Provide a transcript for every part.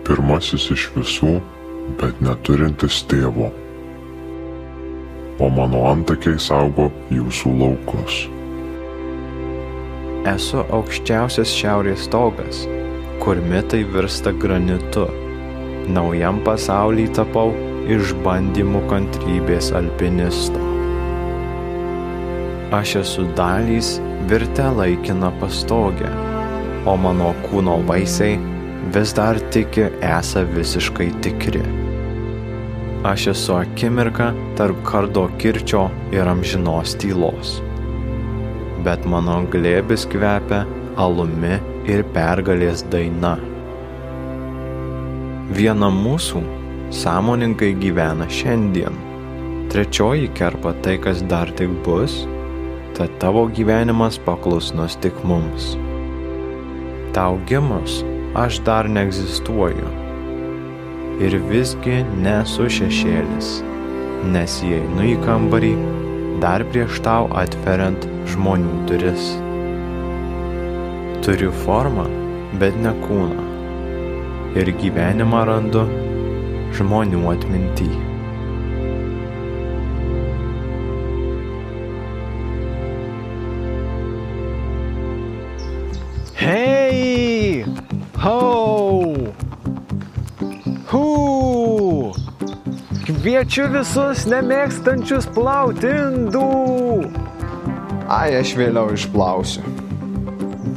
pirmasis iš visų, bet neturintis tėvo. O mano antakiai saugo jūsų laukus. Esu aukščiausias šiaurės stogas, kur mitai virsta granitu. Naujam pasauly tapau išbandymų kantrybės alpinisto. Aš esu dalys virtę laikiną pastogę, o mano kūno vaisiai vis dar tiki esą visiškai tikri. Aš esu akimirka tarp kardo kirčio ir amžinos tylos. Bet mano glėbis kvepia alumi ir pergalės daina. Viena mūsų sąmoningai gyvena šiandien, trečioji kerpa tai, kas dar tik bus, tad tavo gyvenimas paklusnus tik mums. Tau gimus aš dar neegzistuoju ir visgi nesu šešėlis, nes įeinu į kambarį dar prieš tau atveriant žmonių duris. Turiu formą, bet ne kūną, ir gyvenimą randu žmonių atminty. Hei! Ho! Hu! Kviečiu visus nemėgstančius plauti indų! Ai, aš vėliau išplausiu.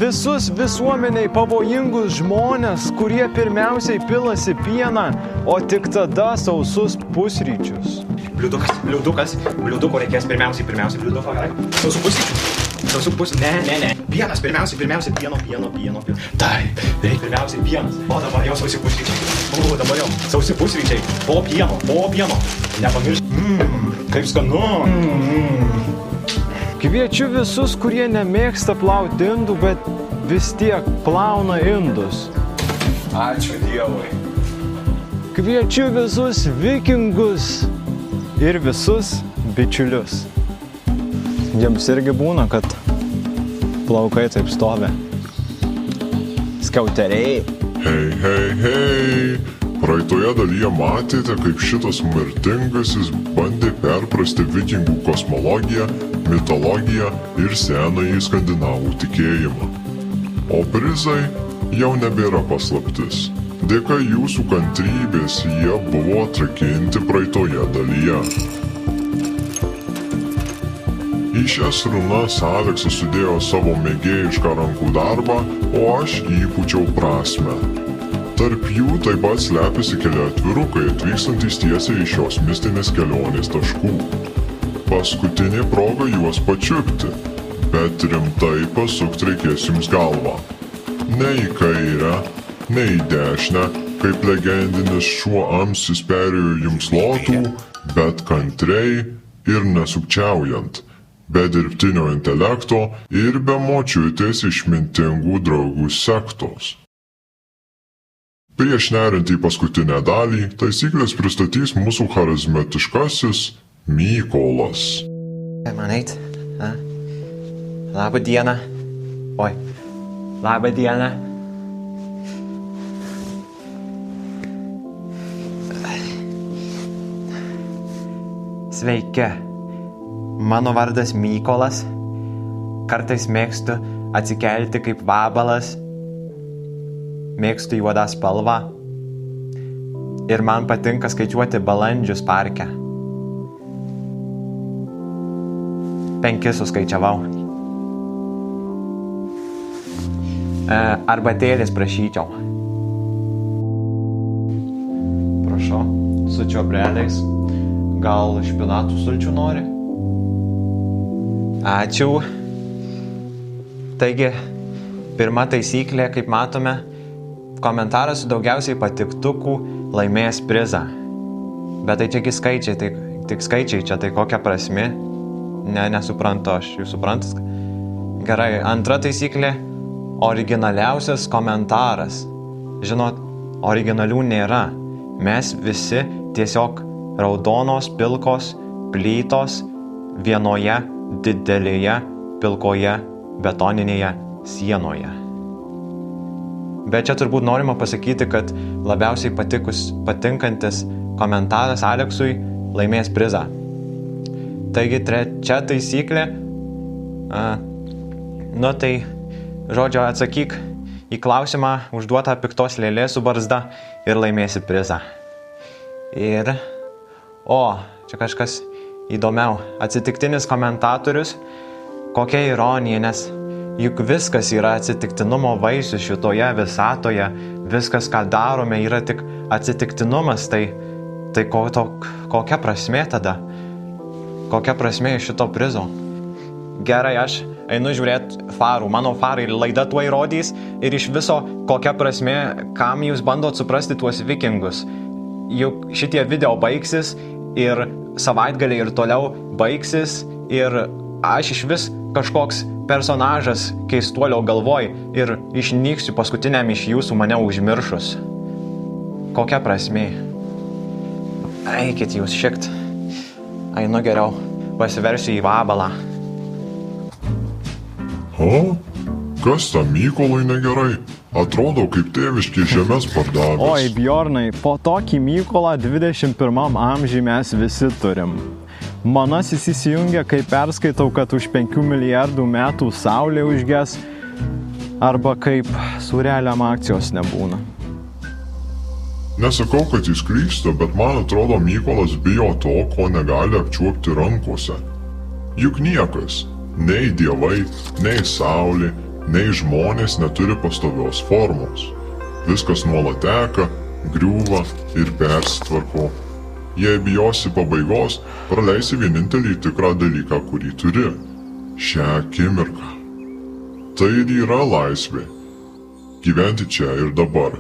Visus visuomeniai pavojingus žmonės, kurie pirmiausiai pilasi pieną, o tik tada sausus pusryčius. Bliuduko reikės pirmiausiai bliuduko, gerai? Sausų pusryčių. Ne. Pienas, pirmiausiai, pieno. Taip, reikia pirmiausiai pienas. O dabar jau sausi pusryčiai. Sausi pusryčiai. Po pieno. Nepamiršk. Kaip skanu. Kviečiu visus, kurie nemėgsta plauti indų, bet vis tiek plauna indus. Ačiū Dievui. Kviečiu visus vikingus ir visus bičiulius. Jiems irgi būna, kad plaukai taip stovi. Skiauteriai. Hei. Praeitoje dalyje matėte, kaip šitas mirtingasis bandė perprasti vikingų kosmologiją, mitologiją ir senąjį skandinavų tikėjimą. O prizai jau nebėra paslaptis. Dėka jūsų kantrybės jie buvo atrakinti praeitoje dalyje. Į šias runas Aleksas sudėjo savo mėgėjišką rankų darbą, o aš įpūčiau prasmę. Tarp jų taip pat slepiasi keli atvirukai atvykstantys tiesiai iš šios mistinės kelionės taškų. Paskutinė proga juos pačiupti, bet rimtai pasukti reikės jums galvą. Ne į kairę, ne į dešinę, kaip legendinis šuo amsis perėjo jums lotų, bet kantriai ir nesukčiaujant, be dirbtinio intelekto ir be močiutės išmintingų draugų sektos. Prieš neriant į paskutinę dalį, taisyklės pristatys mūsų charizmatiškasis Mykolas. Man eit? Labą dieną. Oi. Labą dieną. Sveiki. Mano vardas Mykolas. Kartais mėgstu atsikelti kaip vabalas. Mėgstu juodą spalvą ir man patinka skaičiuoti balandžius parke. 5 suskaičiavau. Arbatėlės prašyčiau. Prašau, su čiobreliais. Gal špinatų sulčių nori? Ačiū. Taigi, pirma taisyklė, kaip matome, komentaras su daugiausiai patiktukų laimės prizą. Bet tai čiagi skaičiai, tik skaičiai čia, tai kokia prasmė? Nesuprantu aš, jūs suprantat? Gerai, antra taisyklė – originaliausias komentaras. Žinot, originalių nėra. Mes visi tiesiog raudonos, pilkos, plytos vienoje didelėje, pilkoje, betoninėje sienoje. Bet čia turbūt norima pasakyti, kad labiausiai patinkantis komentaras Aleksui laimės prizą. Taigi trečia taisyklė, tai žodžio atsakyk į klausimą užduotą piktos lėlės su barzda ir laimėsi prizą. Ir, čia kažkas įdomiau, atsitiktinis komentatorius, kokia ironija, nes juk viskas yra atsitiktinumo vaisius šitoje visatoje, viskas, ką darome, yra tik atsitiktinumas, tai kokia prasmė tada? Kokia prasmė šito prizo? Gerai, aš einu žiūrėti farų, mano farai laida tuo įrodys ir iš viso kokia prasmė, kam jūs bandot suprasti tuos vikingus. Juk šitie video baigsis ir savaitgaliai ir toliau baigsis ir aš iš vis kažkoks personažas keistuolio galvoj ir išnyksiu paskutiniam iš jūsų mane užmiršus. Kokia prasmė? Eikit jūs šikt. Einu geriau, pasiversiu į vabalą. Kas tam Mykolui negerai? Atrodo, kaip tėviški žemės pardavęs. Oi, Bjornai, po tokį Mykolą 21 amžiui mes visi turim. Manasis įsijungia, kai perskaitau, kad už 5 milijardų metų saulė užges, arba kaip sureliam akcijos nebūna. Nesakau, kad jis klysta, bet man atrodo, Mykolas bijo to, ko negali apčiuopti rankose. Juk niekas, nei dievai, nei saulė, nei žmonės neturi pastovios formos. Viskas nuolat teka, griūva ir persitvarko. Jei bijosi pabaigos, praleisi vienintelį tikrą dalyką, kurį turi – šią akimirką. Tai ir yra laisvė. Gyventi čia ir dabar,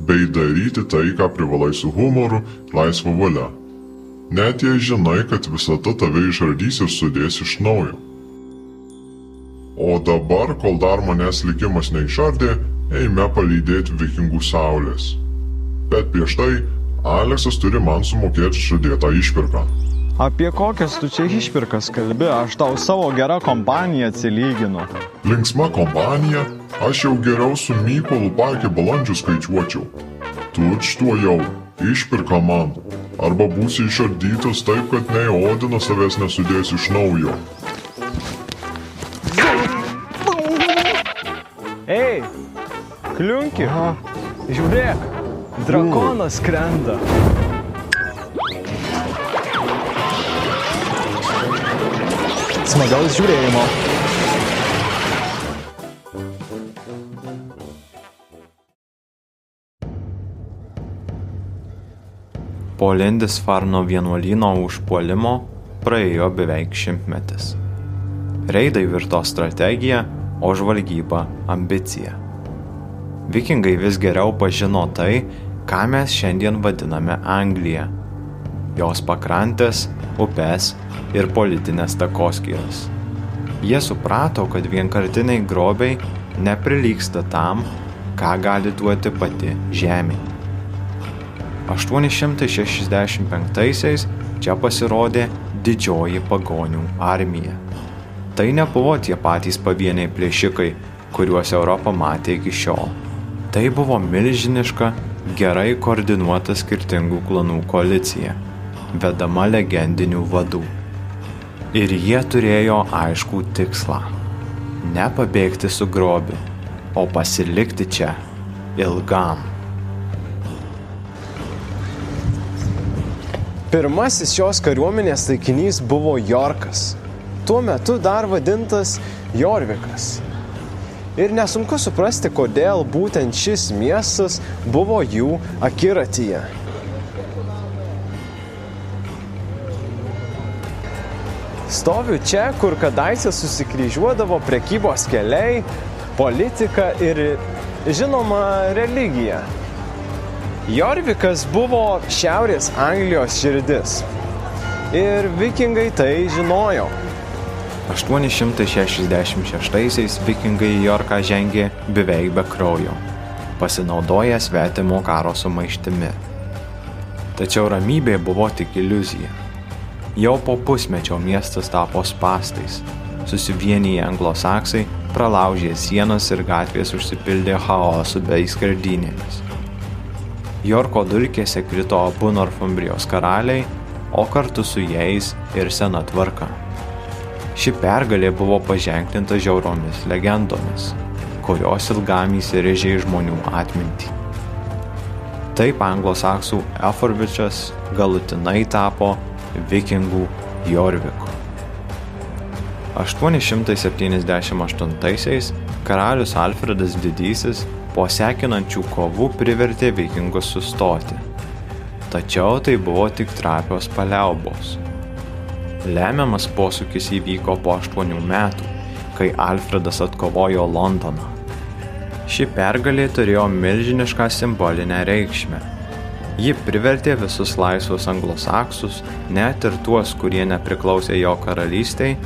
bei daryti tai, ką privalai su humoru, laisva valia. Net jei žinai, kad visata tave išardys ir sudės iš naujo. O dabar, kol dar manęs likimas neišardė, eime palydėti vikingų saulės. Bet prieš tai Aleksas turi man sumokėti žadėtą išpirką. Apie kokias tu čia išpirkas kalbi? Aš tau savo gerą kompaniją atsilyginu. Linksma kompanija? Aš jau geriau su Mykolu parke balandžių skaičiuočiau. Tučtuojau, išpirka man. Arba būsi išardytas taip, kad nei Odinas savęs nesudės iš naujo. Ei, kliunki, žiūrėk, drakonas skrenda. Smagaus žiūrėjimo. Po Lindisfarno vienuolyno užpuolimo praėjo beveik 100 metis. Reidai virto strategija, o žvalgyba ambicija. Vikingai vis geriau pažino tai, ką mes šiandien vadiname Anglija. Jos pakrantės, upes ir politinės takoskyras. Jie suprato, kad vienkartiniai grobiai neprilygsta tam, ką gali duoti pati žemė. 865-aisiais čia pasirodė didžioji pagonių armija. Tai nebuvo tie patys pavieniai plėšikai, kuriuos Europa matė iki šiol. Tai buvo milžiniška, gerai koordinuota skirtingų klanų koalicija, vedama legendinių vadų. Ir jie turėjo aiškų tikslą – ne pabėgti su grobiu, o pasilikti čia ilgam. Pirmasis šios kariuomenės taikinys buvo Jorkas, tuo metu dar vadintas Jorvikas. Ir nesunku suprasti, kodėl būtent šis miestas buvo jų akiratyje. Stoviu čia, kur kadaise susikryžiuodavo prekybos keliai, politika ir, žinoma, religija. Jorvikas buvo Šiaurės Anglijos širdis. Ir vikingai tai žinojo. 866-aisiais vikingai į Jorką žengė beveik be kraujo, pasinaudoję svetimo karo sumaištimi. Tačiau ramybė buvo tik iliuzija. Jau po pusmečio miestas tapo spąstais, susivieniję anglosaksai pralaužė sienas ir gatvės užsipildė chaosu bei skerdynėmis. Jorko dulkėse krito abu Northumbrijos karaliai, o kartu su jais ir sena tvarka. Ši pergalė buvo paženklinta žiauromis legendomis, kurios ilgam įsirėžė į žmonių atmintį. Taip anglosaksų Eforvičas galutinai tapo vikingų Jorviku. 878-aisiais karalius Alfredas Didysis po sekinančių kovų privertė vikingus sustoti. Tačiau tai buvo tik trapios paliaubos. Lemiamas posūkis įvyko po 8 metų, kai Alfredas atkovojo Londoną. Ši pergalė turėjo milžinišką simbolinę reikšmę. Ji privertė visus laisvus anglosaksus, net ir tuos, kurie nepriklausė jo karalystei,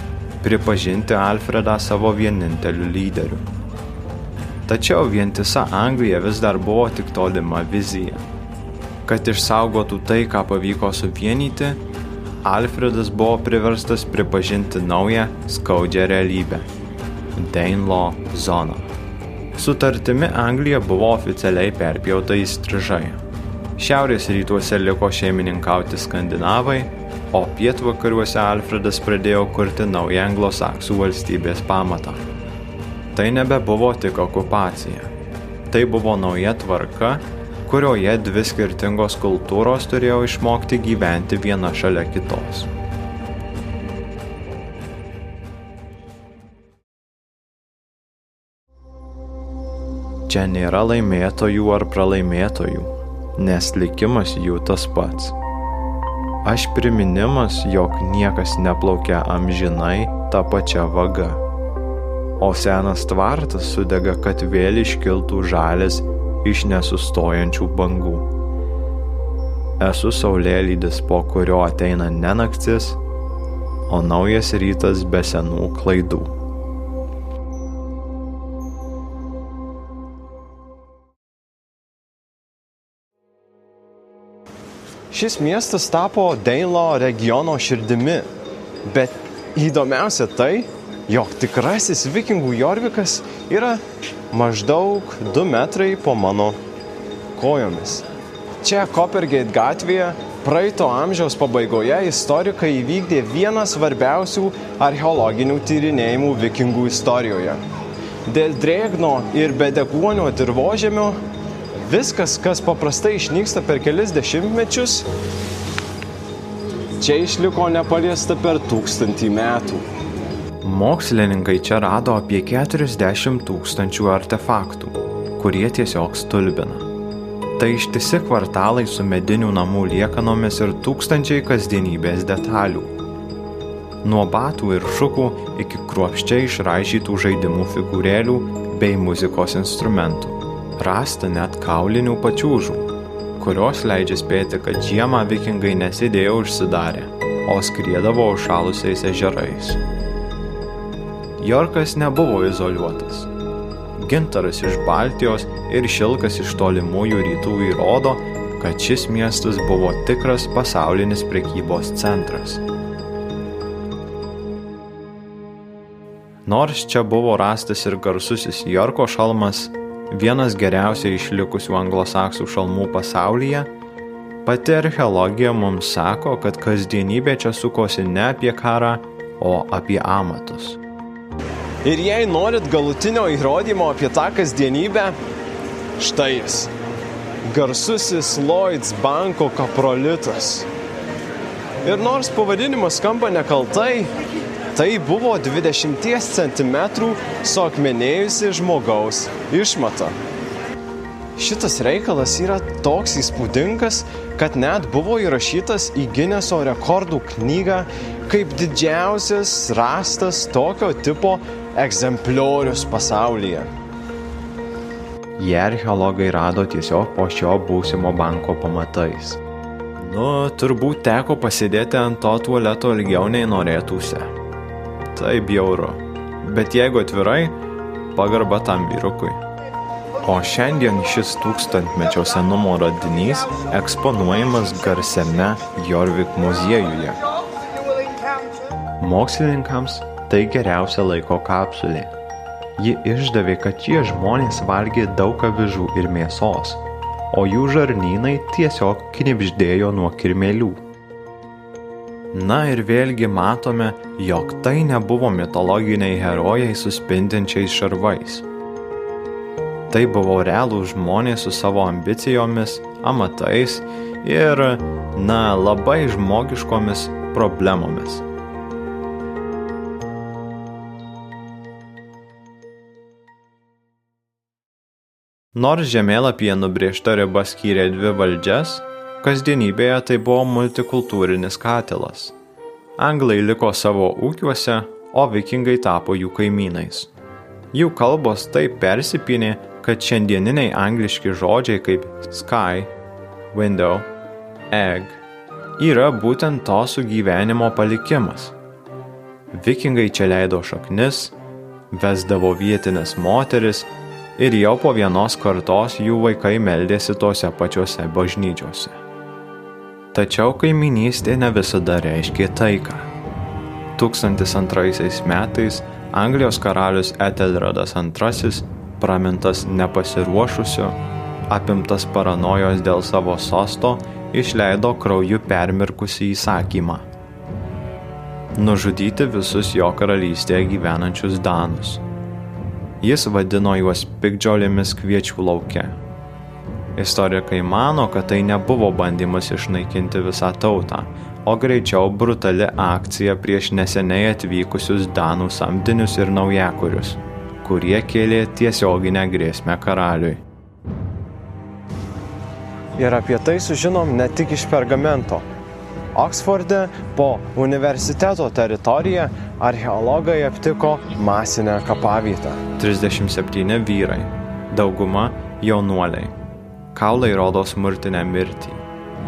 pripažinti Alfredą savo vieninteliu lyderiu. Tačiau vientisa Anglija vis dar buvo tik tolima vizija. Kad išsaugotų tai, ką pavyko suvienyti, Alfredas buvo priverstas pripažinti naują skaudžią realybę – Danelaw zoną. Sutartimi Anglija buvo oficialiai perpjauta įstrižai. Šiaurės rytuose liko šeimininkauti skandinavai, o pietvakariuose Alfredas pradėjo kurti naują anglosaksų valstybės pamatą. Tai nebebuvo tik okupacija. Tai buvo nauja tvarka, kurioje dvi skirtingos kultūros turėjo išmokti gyventi viena šalia kitos. Čia nėra laimėtojų ar pralaimėtojų, nes likimas jų tas pats. Aš priminimas, jog niekas neplaukia amžinai tą pačią vagą. O senas tvartas sudega, kad vėl iškiltų žalias iš nesustojančių bangų. Esu saulėlydis, po kurio ateina ne naktis, o naujas rytas be senų klaidų. Šis miestas tapo Danelaw regiono širdimi, bet įdomiausia tai, jog tikrasis vikingų Jorvikas yra maždaug 2 metrai po mano kojomis. Čia Coppergate gatvėje praeito amžiaus pabaigoje istorikai įvykdė vieną svarbiausių archeologinių tyrinėjimų vikingų istorijoje. Dėl drėgno ir bedeguonio dirvožemio viskas, kas paprastai išnyksta per kelis dešimtmečius, čia išliko nepaliesta per 1000 metų. Mokslininkai čia rado apie 40 000 artefaktų, kurie tiesiog stulbina. Tai ištisi kvartalai su medinių namų liekanomis ir tūkstančiai kasdienybės detalių. Nuo batų ir šukų iki kruopščiai išraižytų žaidimų figūrėlių bei muzikos instrumentų. Rasta net kaulinių pačiūžų, kurios leidžia spėti, kad žiemą vikingai nesėdėjo užsidarę, o skriedavo užšalusiais ežerais. Jorkas nebuvo izoliuotas. Gintaras iš Baltijos ir šilkas iš tolimųjų rytų įrodo, kad šis miestas buvo tikras pasaulinis prekybos centras. Nors čia buvo rastas ir garsusis Jorko šalmas, vienas geriausiai išlikusių anglosaksų šalmų pasaulyje, pati archeologija mums sako, kad kasdienybė čia sukosi ne apie karą, o apie amatus. Ir jei norit galutinio įrodymo apie tą kasdienybę, štai jis. Garsusis Lloyds banko kaprolitas. Ir nors pavadinimas skamba nekaltai, tai buvo 20 cm suakmenėjusi žmogaus išmata. Šitas reikalas yra toks įspūdingas, kad net buvo įrašytas į Gineso rekordų knygą kaip didžiausias rastas tokio tipo egzempliorius pasaulyje. Jie archeologai rado tiesiog po šio būsimo banko pamatais. Turbūt teko pasėdėti ant to tualeto ilgiau nei norėtųsi. Tai bjauru, bet jeigu atvirai, pagarba tam vyrukui. O šiandien šis 1000-mečio senumo radinys eksponuojamas garsiame Jorvik muziejuje. Mokslininkams tai geriausia laiko kapsulė. Ji išdavė, kad šie žmonės valgė daug avižų ir mėsos, o jų žarnynai tiesiog knibždėjo nuo kirmėlių. Na ir vėlgi matome, jog tai nebuvo mitologiniai herojai su spindinčiais šarvais. Tai buvo realūs žmonės su savo ambicijomis, amatais ir, labai žmogiškomis problemomis. Nors žemėlapyje nubrėžta riba skyrė dvi valdžias, kasdienybėje tai buvo multikultūrinis katilas. Anglai liko savo ūkiuose, o vikingai tapo jų kaimynais. Jų kalbos taip persipynė, kad šiandieniniai angliški žodžiai kaip sky, window, egg yra būtent to sugyvenimo palikimas. Vikingai čia leido šaknis, vesdavo vietinės moteris ir jau po vienos kartos jų vaikai meldėsi tose pačiose bažnyčiose. Tačiau kaimynystė ne visada reiškė taiką. 1002 metais Anglijos karalius Etelredas II, pramintas nepasiruošusiu, apimtas paranojos dėl savo sosto, išleido krauju permirkusį įsakymą nužudyti visus jo karalystėje gyvenančius danus. Jis vadino juos piktžolėmis kviečių lauke. Istorikai mano, kad tai nebuvo bandymas išnaikinti visą tautą, o greičiau brutali akcija prieš neseniai atvykusius danų samdinius ir naujakurius, kurie kėlė tiesioginę grėsmę karaliui. Ir apie tai sužinom ne tik iš pergamento. Oksforde po universiteto teritoriją archeologai aptiko masinę kapavietę. 37 vyrai, dauguma jaunuoliai. Kaulai rodo smurtinę mirtį,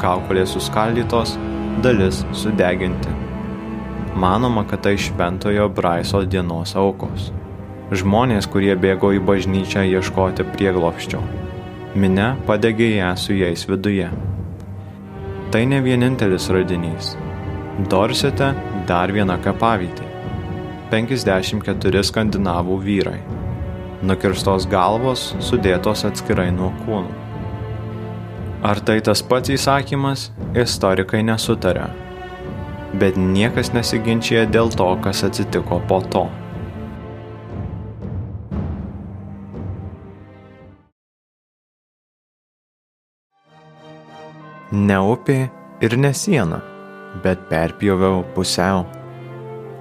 kaukolės suskaldytos, dalis sudeginti. Manoma, kad tai šventojo Braiso dienos aukos. Žmonės, kurie bėgo į bažnyčią ieškoti prieglobsčio. Minia padegė ją su jais viduje. Tai ne vienintelis radinys. Dorsete dar viena kapavietė. 54 skandinavų vyrai. Nukirstos galvos sudėtos atskirai nuo kūnų. Ar tai tas pats įsakymas, istorikai nesutaria. Bet niekas nesiginčia dėl to, kas atsitiko po to. Ne upė ir ne siena, bet perpjoviau pusiau.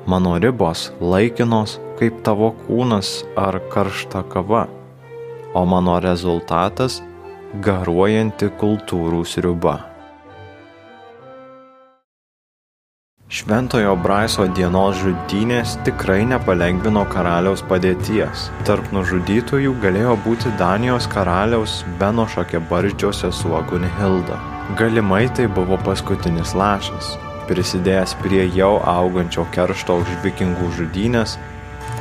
Mano ribos laikinos kaip tavo kūnas ar karšta kava, o mano rezultatas garuojanti kultūrų sriuba. Šventojo Braiso dienos žudynės tikrai nepalengvino karaliaus padėties. Tarp nužudytųjų galėjo būti Danijos karaliaus Benošo kebarzdžio sesuo Gunhilda. Galimai tai buvo paskutinis lašas, prisidėjęs prie jau augančio keršto už vikingų žudynės,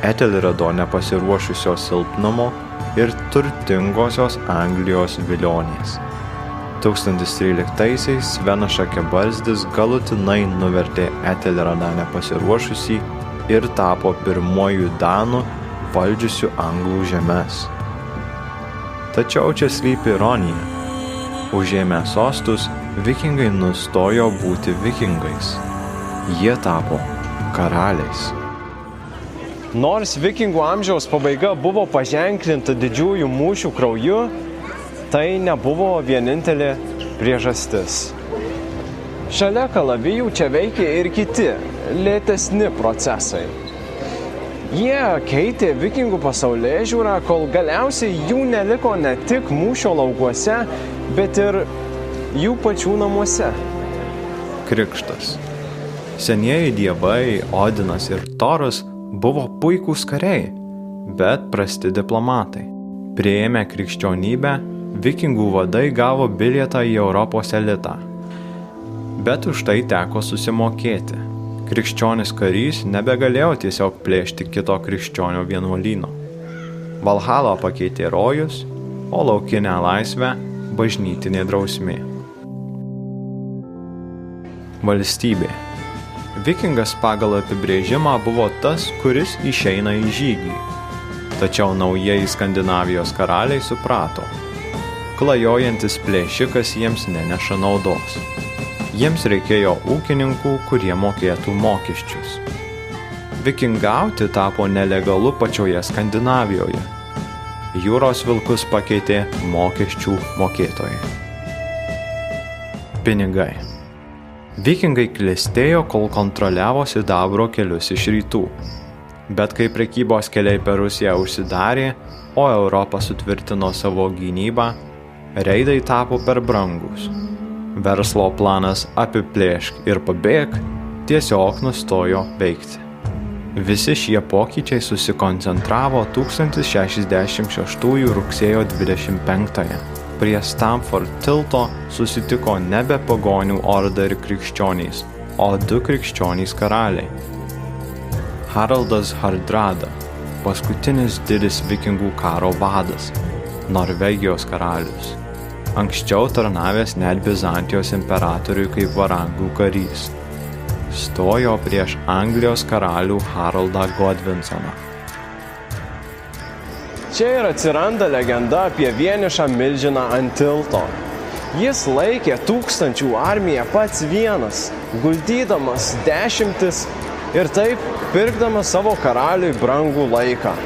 Etelredo nepasiruošusio silpnumo ir turtingosios Anglijos vilionės. 1013-aisiais Benošas kebarzdis galutinai nuvertė Etelredą nepasiruošusį ir tapo pirmuoju Danu valdžiusiu Anglų žemes. Tačiau čia slypi ironija. Užėmę sostus, vikingai nustojo būti vikingais. Jie tapo karaliais. Nors vikingų amžiaus pabaiga buvo paženklinta didžiųjų mūšių krauju, tai nebuvo vienintelė priežastis. Šalia kalavijų čia veikė ir kiti, lėtesni procesai. Jie keitė vikingų pasaulėžiūrą, kol galiausiai jų neliko ne tik mūšio laukuose, bet ir jų pačių namuose. Krikštas. Senieji dievai, Odinas ir Toras buvo puikūs kariai, bet prasti diplomatai. Priėmę krikščionybę, vikingų vadai gavo bilietą į Europos elitą. Bet už tai teko susimokėti. Krikščionis karys nebegalėjo tiesiog plėšti kito krikščionio vienuolyno. Valhalą pakeitė rojus, o laukinę laisvę bažnytinė drausmė. Valstybė. Vikingas pagal apibrėžimą buvo tas, kuris išeina į žygį. Tačiau naujieji Skandinavijos karaliai suprato, klajojantis plėšikas jiems neneša naudos. Jiems reikėjo ūkininkų, kurie mokėtų mokesčius. Vikingauti tapo nelegalu pačioje Skandinavijoje. Jūros vilkus pakeitė mokesčių mokėtojai. Pinigai. Vikingai klestėjo, kol kontroliavo sidabro kelius iš rytų. Bet kai prekybos keliai per Rusiją užsidarė, o Europa sutvirtino savo gynybą, reidai tapo per brangus. Verslo planas apiplėšk ir pabėk tiesiog nustojo veikti. Visi šie pokyčiai susikoncentravo 1066 rugsėjo 25. Prie Stamford tilto susitiko nebe pagonių orda ir krikščionys, o 2 krikščionys karaliai. Haraldas Hardrada, paskutinis didis vikingų karo vadas, Norvegijos karalius. Anksčiau tarnavęs net Bizantijos imperatoriui kaip varangų karys. Stojo prieš Anglijos karalių Haraldą Godvinsoną. Čia ir atsiranda legenda apie vienišą milžiną ant tilto. Jis laikė 1000 armiją pats vienas, guldydamas 10 ir taip pirkdamas savo karaliui brangų laiką.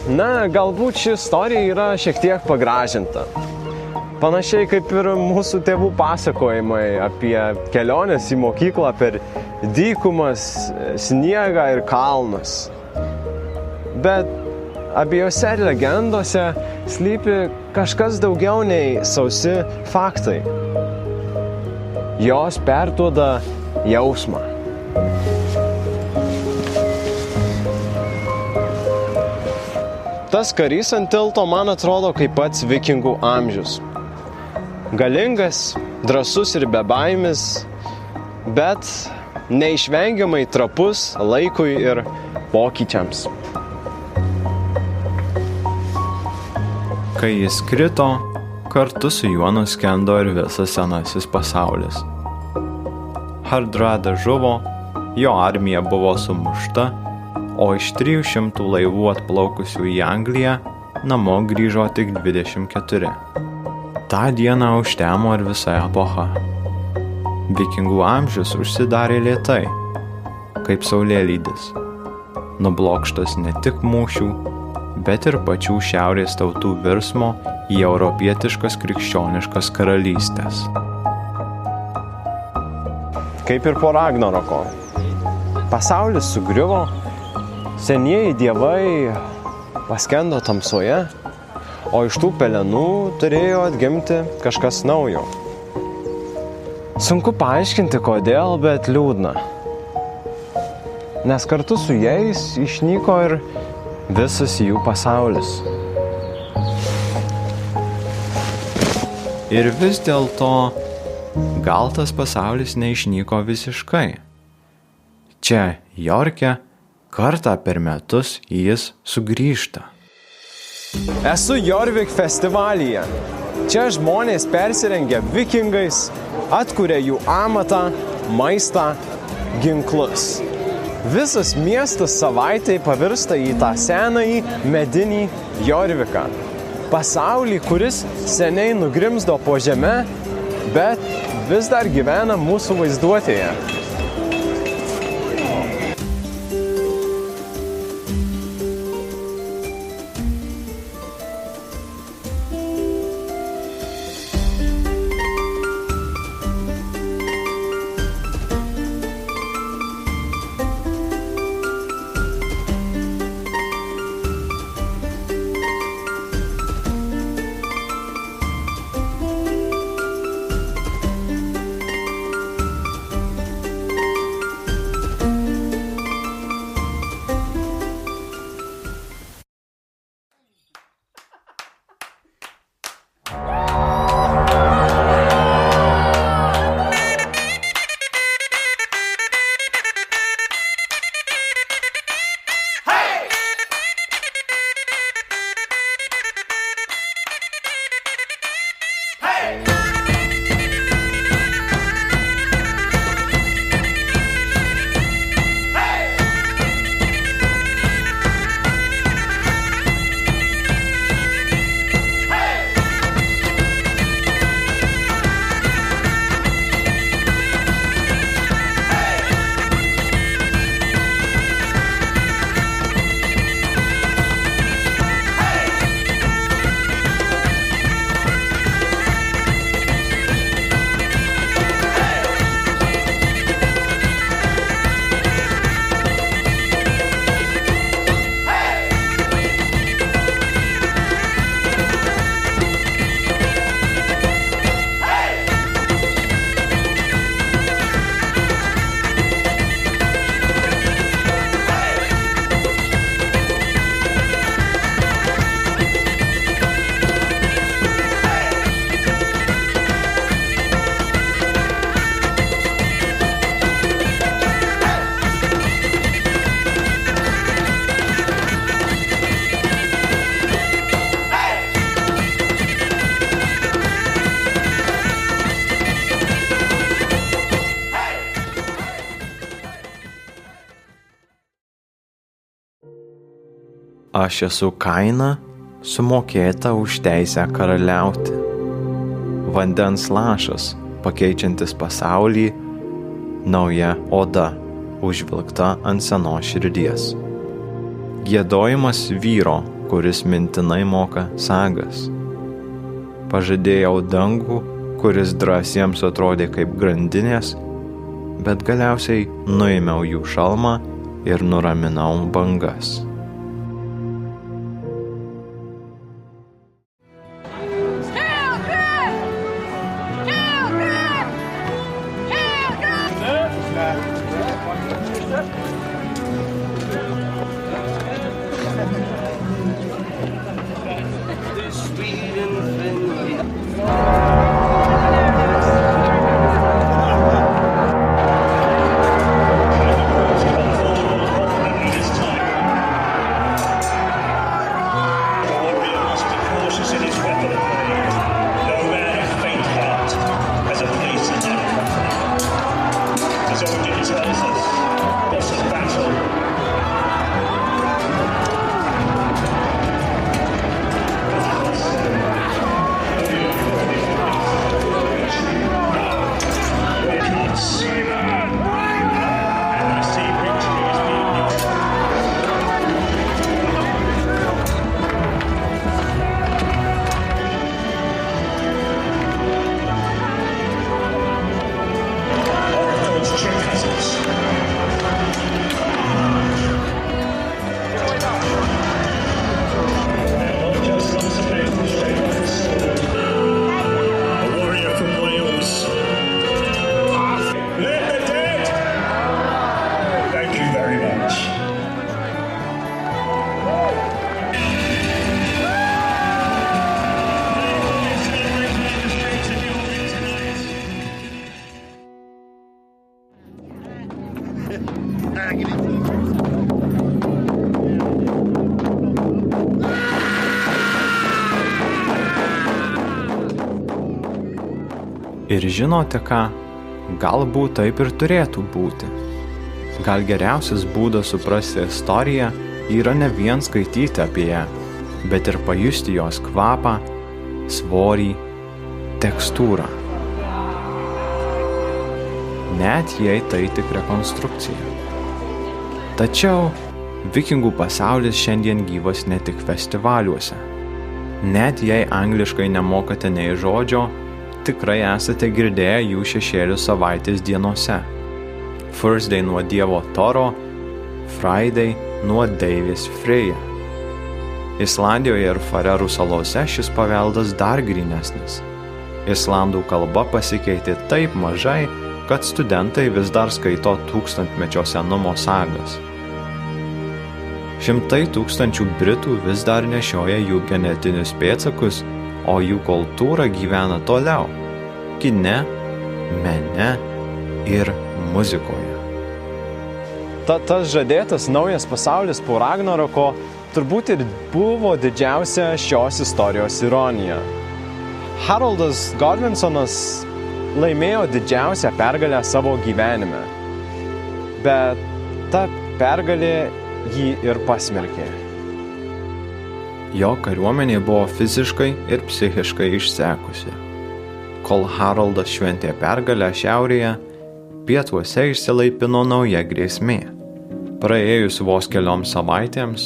Na, galbūt ši istorija yra šiek tiek pagražinta. Panašiai kaip ir mūsų tėvų pasakojimai apie keliones į mokyklą per dykumas, sniegą ir kalnus. Bet abiejose legendose slypi kažkas daugiau nei sausi faktai. Jos perduoda jausmą. Tas karys ant tilto man atrodo kaip pats vikingų amžius. Galingas, drąsus ir bebaimis, bet neišvengiamai trapus laikui ir pokyčiams. Kai jis krito, kartu su juo nuskendo ir visas senasis pasaulis. Hardrada žuvo, jo armija buvo sumušta, o iš 300 laivų atplaukusių į Angliją namo grįžo tik 24. Ta diena užtemo ir visa epocha. Vikingų amžius užsidarė lėtai, kaip saulėlydis, nublokštas ne tik mūšių, bet ir pačių šiaurės tautų virsmo į europietiškas krikščioniškas karalystės. Kaip ir po Ragnaroko. Pasaulis sugriuvo, senieji dievai paskendo tamsoje, o iš tų pelenų turėjo atgimti kažkas naujo. Sunku paaiškinti kodėl, bet liūdna. Nes kartu su jais išnyko ir visas jų pasaulis. Ir vis dėlto, gal tas pasaulis neišnyko visiškai. Čia, Jorke, kartą per metus jis sugrįžta. Esu Jorvik festivalyje. Čia žmonės persirengia vikingais, atkuria jų amatą, maistą, ginklus. Visas miestas savaitai pavirsta į tą senąjį medinį Jorviką. Pasaulį, kuris seniai nugrimzdo po žeme, bet vis dar gyvena mūsų vaizduotėje. Aš esu kaina, sumokėta už teisę karaliauti. Vandens lašas, pakeičiantis pasaulį, nauja oda, užvilkta ant senos širdies. Giedojimas vyro, kuris mintinai moka sagas. Pažadėjau dangų, kuris drąsiems atrodė kaip grandinės, bet galiausiai nuėmiau jų šalmą ir nuraminau bangas. Ir žinote ką, galbūt taip ir turėtų būti. Gal geriausias būdas suprasti istoriją yra ne vien skaityti apie ją, bet ir pajusti jos kvapą, svorį, tekstūrą. Net jei tai tik rekonstrukcija. Tačiau vikingų pasaulis šiandien gyvas ne tik festivaliuose. Net jei angliškai nemokate nei žodžio, tikrai esate girdėję jų šešėlių savaitės dienose. Thursday nuo dievo Toro, Friday nuo deivės Freyja. Islandijoje ir Farerų salose šis paveldas dar grynesnis. Islandų kalba pasikeitė taip mažai, kad studentai vis dar skaito tūkstantmečio senumo sagas. Šimtai tūkstančių Britų vis dar nešioja jų genetinius pėdsakus, o jų kultūra gyvena toliau – kine, mene ir muzikoje. Tas žadėtas naujas pasaulis po Ragnaroko turbūt ir buvo didžiausia šios istorijos ironija. Haroldas Godvinsonas laimėjo didžiausią pergalę savo gyvenime, bet ta pergalė jį ir pasmerkė. Jo kariuomenė buvo fiziškai ir psichiškai išsekusi. Kol Haroldas šventė pergalę šiaurėje, pietuose išsilaipino nauja grėsmė. Praėjus vos kelioms savaitėms,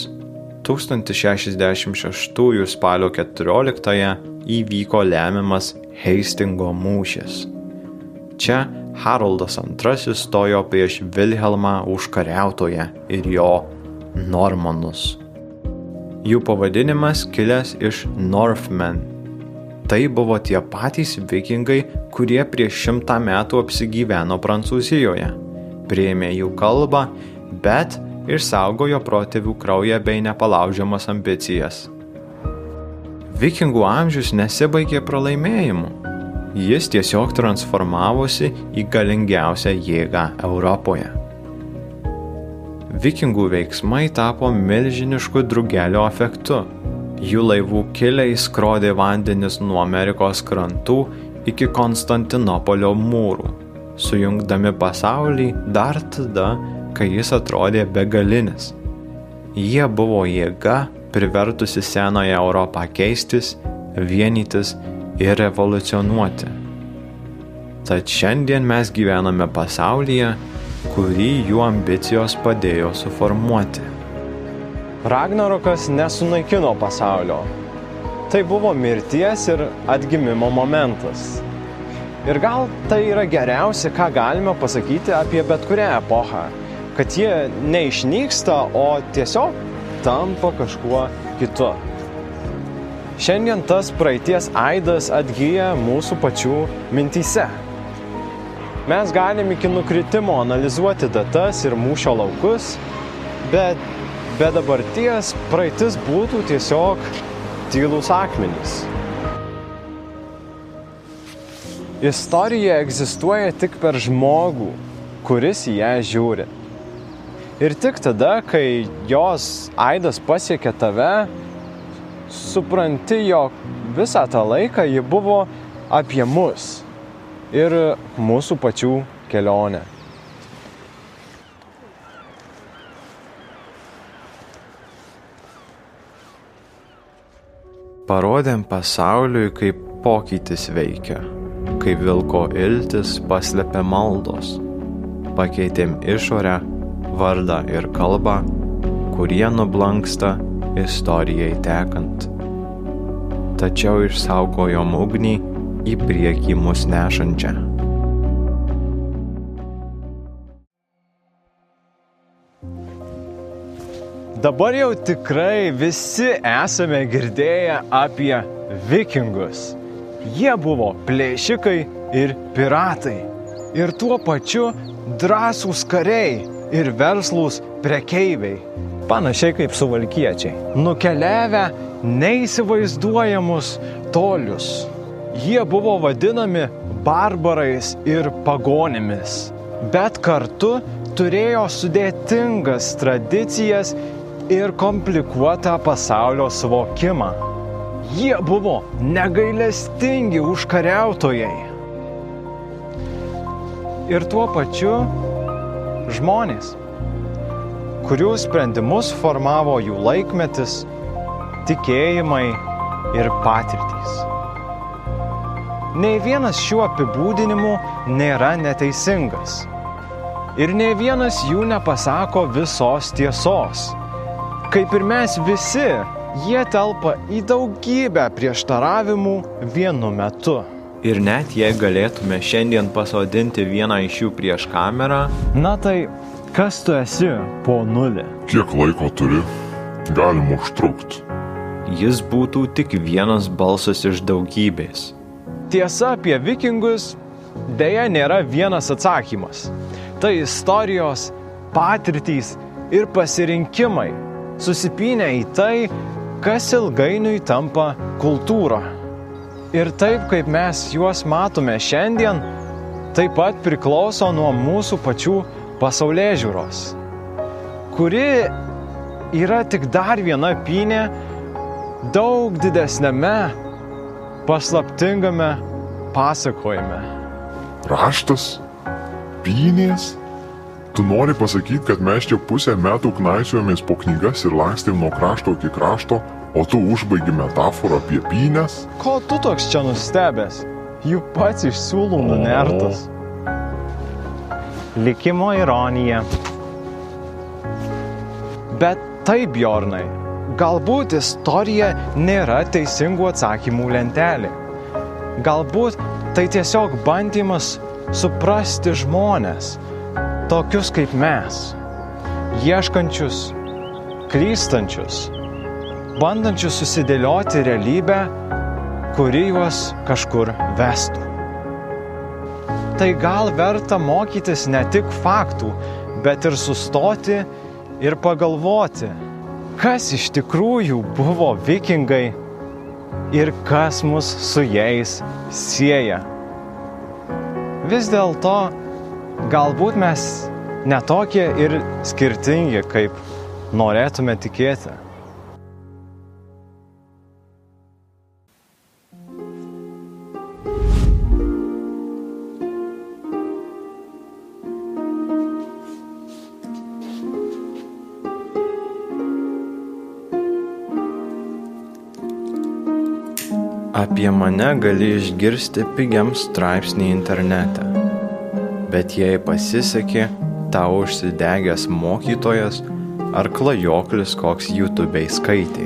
1066 spalio 14 įvyko lemiamas Heistingo mūšis. Čia Haroldas II stojo prieš Vilhelmą užkariautoją ir jo Normanus. Jų pavadinimas kilęs iš Northmen. Tai buvo tie patys vikingai, kurie prieš 100 metų apsigyveno Prancūzijoje, priėmė jų kalbą, bet išsaugojo protėvių kraują bei nepalaužiamas ambicijas. Vikingų amžius nesibaigė pralaimėjimu. Jis tiesiog transformavosi į galingiausią jėgą Europoje. Vikingų veiksmai tapo milžinišku drugelio efektu. Jų laivų kiliai skrodė vandenis nuo Amerikos krantų iki Konstantinopolio mūrų, sujungdami pasaulį dar tada, kai jis atrodė begalinis. Jie buvo jėga, privertusi senąją Europą keistis, vienytis ir evoliucionuoti. Tad šiandien mes gyvename pasaulyje, kurį jų ambicijos padėjo suformuoti. Ragnarokas nesunaikino pasaulio. Tai buvo mirties ir atgimimo momentas. Ir gal tai yra geriausia, ką galime pasakyti apie bet kurią epochą, kad jie neišnyksta, o tiesiog tampa kažkuo kitu. Šiandien tas praeities aidas atgyja mūsų pačių mintyse. Mes galim iki nukritimo analizuoti datas ir mūšio laukus, bet be dabarties praeitis būtų tiesiog tylūs akmenys. Istorija egzistuoja tik per žmogų, kuris į ją žiūri. Ir tik tada, kai jos aidas pasiekia tave, supranti, jog visą tą laiką ji buvo apie mus ir mūsų pačių kelionę. Parodėm pasauliui, kaip pokytis veikia, kaip vilko iltis paslepia maldos. Pakeitėm išorę, vardą ir kalbą, kurie nublanksta istorijai tekant. Tačiau išsaugojom ugnį į priekį mus nešančią. Dabar jau tikrai visi esame girdėję apie vikingus. Jie buvo plėšikai ir piratai. Ir tuo pačiu drąsūs kariai ir verslūs prekeiviai. Panašiai kaip suvalkiečiai. Nukeliavę neįsivaizduojamus tolius. Jie buvo vadinami barbarais ir pagonimis. Bet kartu turėjo sudėtingas tradicijas ir komplikuotą pasaulio suvokimą. Jie buvo negailestingi užkariautojai. Ir tuo pačiu žmonės, kurių sprendimus formavo jų laikmetis, tikėjimai ir patirtys. Nei vienas šių apibūdinimų nėra neteisingas. Ir nei vienas jų nepasako visos tiesos. Kaip ir mes visi, jie telpa į daugybę prieštaravimų vienu metu. Ir net jei galėtume šiandien pasodinti vieną iš jų prieš kamerą, Na tai, kas tu esi po nulį? Kiek laiko turi? Galim užtrukti. jis būtų tik vienas balsas iš daugybės. Tiesa apie vikingus dėja nėra vienas atsakymas. Tai istorijos, patirtys ir pasirinkimai susipynę į tai, kas ilgainiui tampa kultūra. Ir taip, kaip mes juos matome šiandien, taip pat priklauso nuo mūsų pačių pasaulėžiūros, kuri yra tik dar viena pynė daug didesniame, paslaptingame pasakojime. Raštas? Pynės? Tu nori pasakyti, kad mes čia pusę metų knaisiojomės po knygas ir lakstėm nuo krašto iki krašto, o tu užbaigi metaforą apie pynės? Ko tu toks čia nustebęs? Juk pats iš siūlų nunertas. Likimo ironija. Bet taip, Bjornai, galbūt istorija nėra teisingų atsakymų lentelė. Galbūt tai tiesiog bandymas suprasti žmones, tokius kaip mes, ieškančius, klystančius, bandančius susidėlioti realybę, kuri juos kažkur vestų. Tai gal verta mokytis ne tik faktų, bet ir sustoti ir pagalvoti, kas iš tikrųjų buvo vikingai ir kas mus su jais sieja. Vis dėlto, galbūt mes netokie ir skirtingi, kaip norėtume tikėti. Apie mane gali išgirsti pigiam straipsnį internete, bet jei pasisekė, tau užsidegęs mokytojas ar klajoklis koks YouTube'ai skaitė.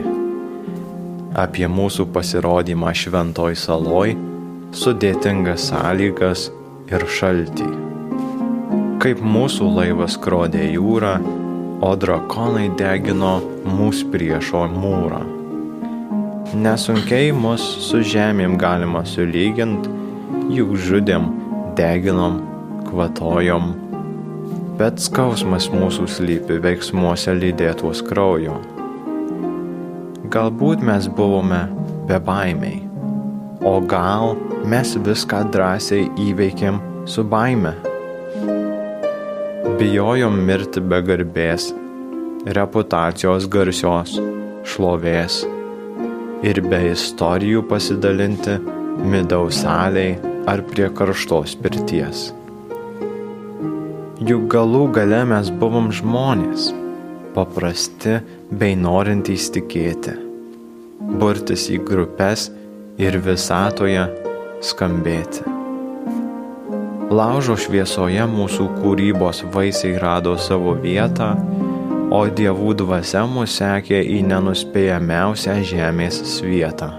Apie mūsų pasirodymą šventoj saloj, sudėtingas sąlygas ir šaltį. Kaip mūsų laivas skrodė jūrą, o drakonai degino mūsų priešo mūrą. Nesunkiai mus su žemėm galima sulygint, juk žudėm, deginom, kvatojom, bet skausmas mūsų slypi veiksmuose lydėtos kraujo. Galbūt mes buvome bebaimiai, o gal mes viską drąsiai įveikėm su baime. Bijojom mirti be garbės, reputacijos garsios, šlovės ir be istorijų pasidalinti midaus salėj ar prie karštos pirties. Juk galų gale mes buvom žmonės, paprasti bei norintys tikėti, burtis į grupes ir visatoje skambėti. Laužo šviesoje mūsų kūrybos vaisiai rado savo vietą, o dievų dvasia mus sekė į nenuspėjamiausią žemės svietą.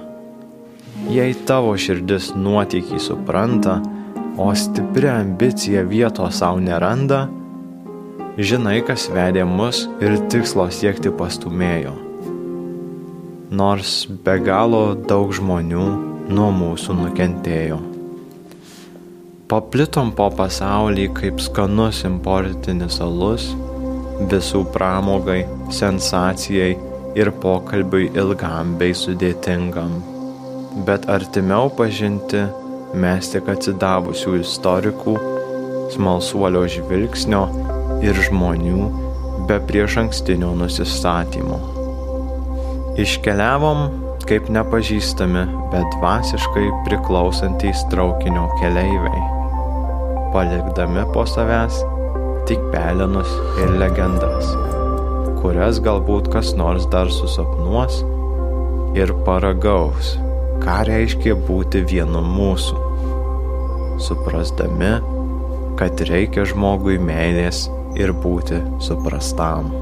Jei tavo širdis nuotykį supranta, o stipri ambicija vietos savo neranda, žinai, kas vedė mus ir tikslo siekti pastumėjo. Nors be galo daug žmonių nuo mūsų nukentėjo. Paplitom po pasaulį kaip skanus importinis alus, visų pramogai, sensacijai ir pokalbiui ilgam bei sudėtingam. Bet artimiau pažinti mes tik atsidavusių istorikų, smalsuolio žvilgsnio ir žmonių be priešankstinio nusistatymo. Iškeliavom kaip nepažįstami, bet dvasiškai priklausantys traukinio keleiviai, palikdami po savęs tik pelenus ir legendas, kurias galbūt kas nors dar susapnuos ir paragaus, ką reiškia būti vienu mūsų, suprasdami, kad reikia žmogui meilės ir būti suprastam.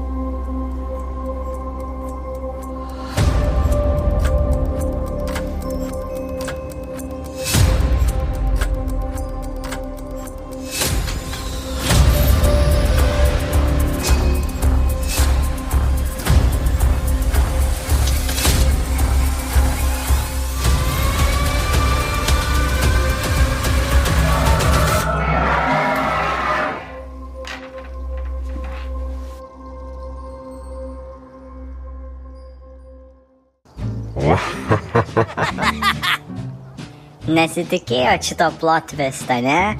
Nesitikėjot šito plot twistą, ne?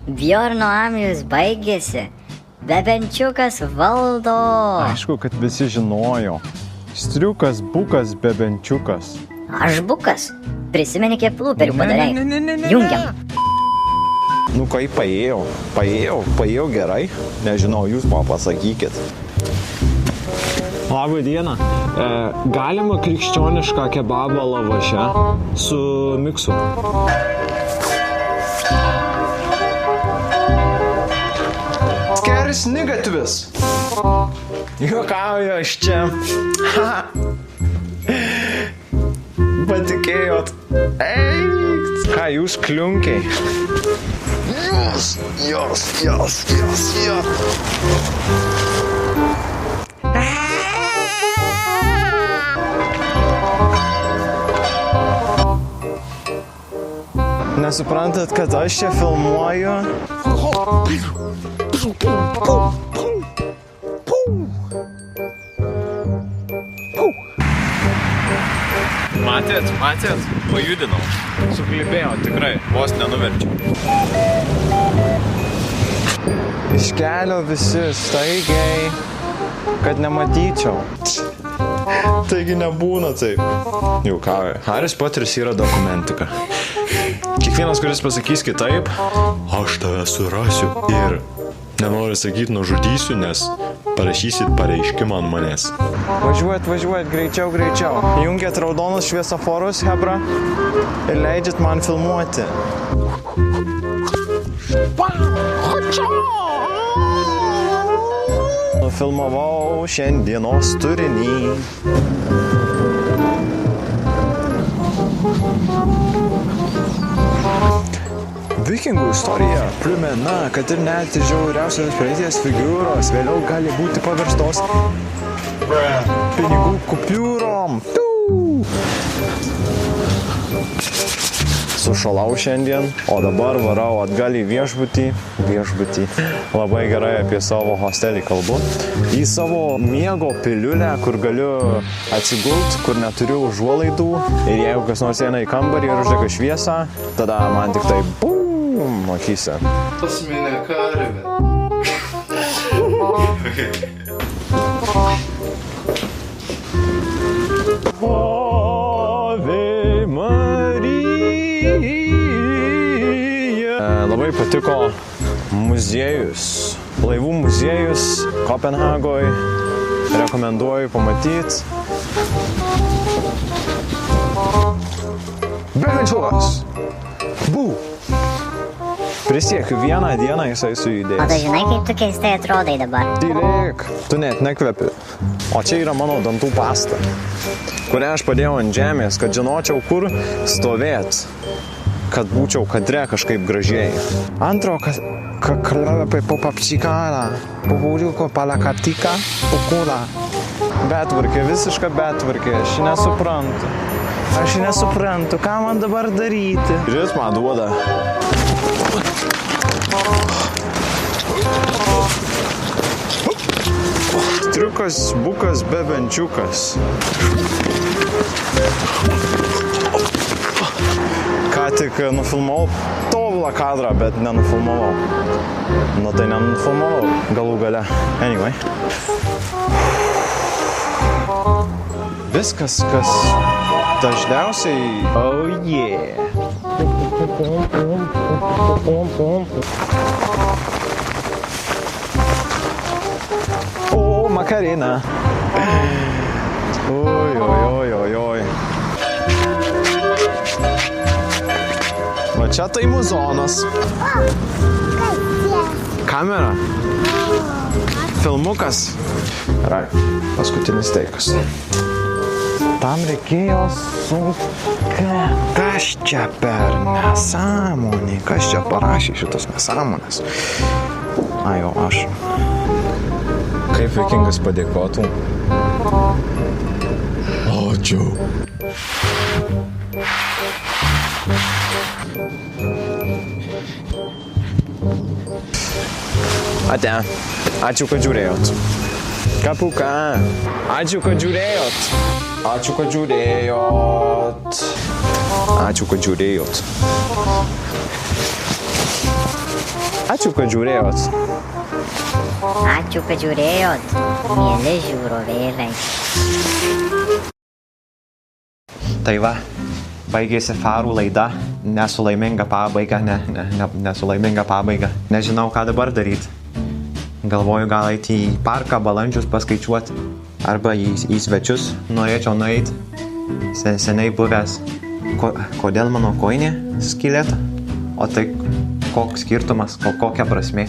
Bjorno amžius baigėsi, Bebenčiukas valdo. Aišku, kad visi žinojo. Striukas, bukas, Bebenčiukas. Aš bukas. Prisimeni, kiek plūperių padarei. Jungiam. Nu kaip paėjau gerai. Nežinau, jūs man pasakykit. Labą dieną. Galima krikščionišką kebabą lavaše su miksu. Geras negatyvis. Juokauju aš čia. Patikėjot. Eik, ką jūs kliunkiai? Jos. Nesuprantat, kad aš čia filmuoju? Matėt, pajudinau. Suklibėjau, tikrai, vos nenuverčiau. Iš kelio visi staigiai, kad nematyčiau. Taigi nebūna taip. Juokauju. Haris Poteris yra dokumentika. Kiekvienas, kuris pasakys kitaip, aš tave surasiu ir nenoriu sakyti nužudysiu, nes parašysit pareiškimą ant manęs. Važiuojat, greičiau. Jungiat raudonus šviesoforus, hebra, ir leidžiat man filmuoti. Nufilmavau šiandienos turinį. Vikingų istorija primena, kad ir net žiauriausios praeities figūros vėliau gali būti paverstos pinigų kupiūrom. Sušalau šiandien, o dabar varau atgal į viešbutį. Labai gerai apie savo hostelį kalbu. Į savo miego piliulę, kur galiu atsigult, kur neturiu užuolaidų. Ir jeigu kas nors eina į kambarį ir uždega šviesą, tada man tik tai bum akyse. Tas minė karvė. Ave Marija. Labai patiko muziejus, laivų muziejus Kopenhagoje. Rekomenduoju pamatyti. Bevenčiukas. Bū. Prisiekiu, vieną dieną jisai sujudės. O tu žinai, kaip tu keistai atrodai dabar? Tylėk, tu net nekvepi. O čia yra mano dantų pasta, kurią aš padėjau ant žemės, kad žinočiau, kur stovėt, kad būčiau kadre kažkaip gražiai. Antro, papapčikala, pabūriuko palakatika, pukula. Betvarkė, visiška betvarkė, aš nesuprantu, ką man dabar daryti. Ir jis man duoda. Triukas, bukas, bebenčiukas. Ką tik nufilmavau tobulą kadrą, bet nenufilmavau. Nu tai nenufilmavau galų gale. Anyway. Viskas, kas dažniausiai... Oh yeah. O, Makarena. Oi. Va čia tai muzonas. Kamera. Filmukas. Gerai, paskutinis teikas. Tam reikėjo Kas čia per nesąmonė? Kas čia parašė šitas nesąmonės? Ai, o aš. Kaip vikingas padėkotų? Ačiū. Ate, ačiū, kad žiūrėjot. Kapuka, ačiū, kad žiūrėjot. Ačiū, kad žiūrėjot. Ačiū, kad žiūrėjot. Ačiū, kad žiūrėjot. Ačiū, kad žiūrėjot, mieli žiūrovėliai. Tai va, baigėsi farų laida, nesulaiminga pabaiga, nesulaiminga pabaiga. Nežinau, ką dabar daryti. Galvoju, gal eiti į parką, balandžius paskaičiuoti, arba į svečius norėčiau nueiti. Seniai buvęs. Kodėl mano kojinė skylėta? O tai koks skirtumas, kokia prasmė?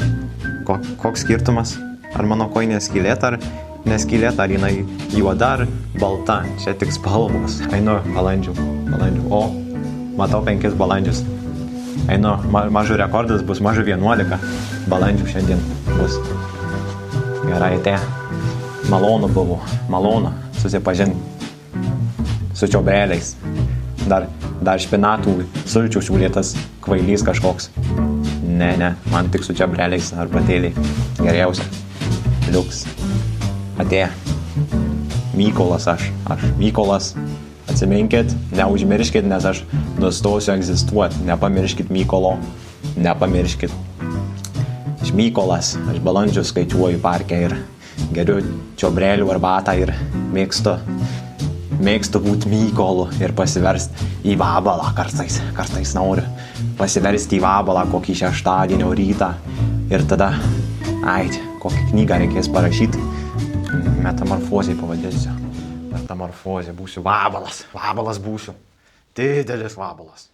Koks skirtumas? Ar mano kojinė skylėta, ar neskylėta, ar jinai juoda, ar balta? Čia tik spalvos. Einu balandžių. O, matau 5 balandžius. Einu, mažų rekordas bus mažų 11 balandžių šiandien bus. Gerai, malonu buvo, malonu susipažinti su čiobreliais. Dar špinatų sulčių siūlėtas kvailys kažkoks. Ne, man tik su čiobreliais arbatėliai. Geriausia. Liuks. Atėjo. Mykolas aš. Mykolas. Atsiminkit, neužmirškit, nes aš nustosiu egzistuoti. Nepamirškit Mykolo. Nepamirškit. Aš Mykolas. Aš balandžius skaičiuoju parke ir geriu čiobrelių arbatą ir mėgstu būti Mykolu ir pasiversti į vabalą kartais. Kartais noriu pasiversti į vabalą kokį šeštadienio rytą. Ir tada, kokią knygą reikės parašyti. Metamorfozė pavadinsiu. Metamorfozė, būsiu vabalas. Vabalas būsiu. Didelis vabalas.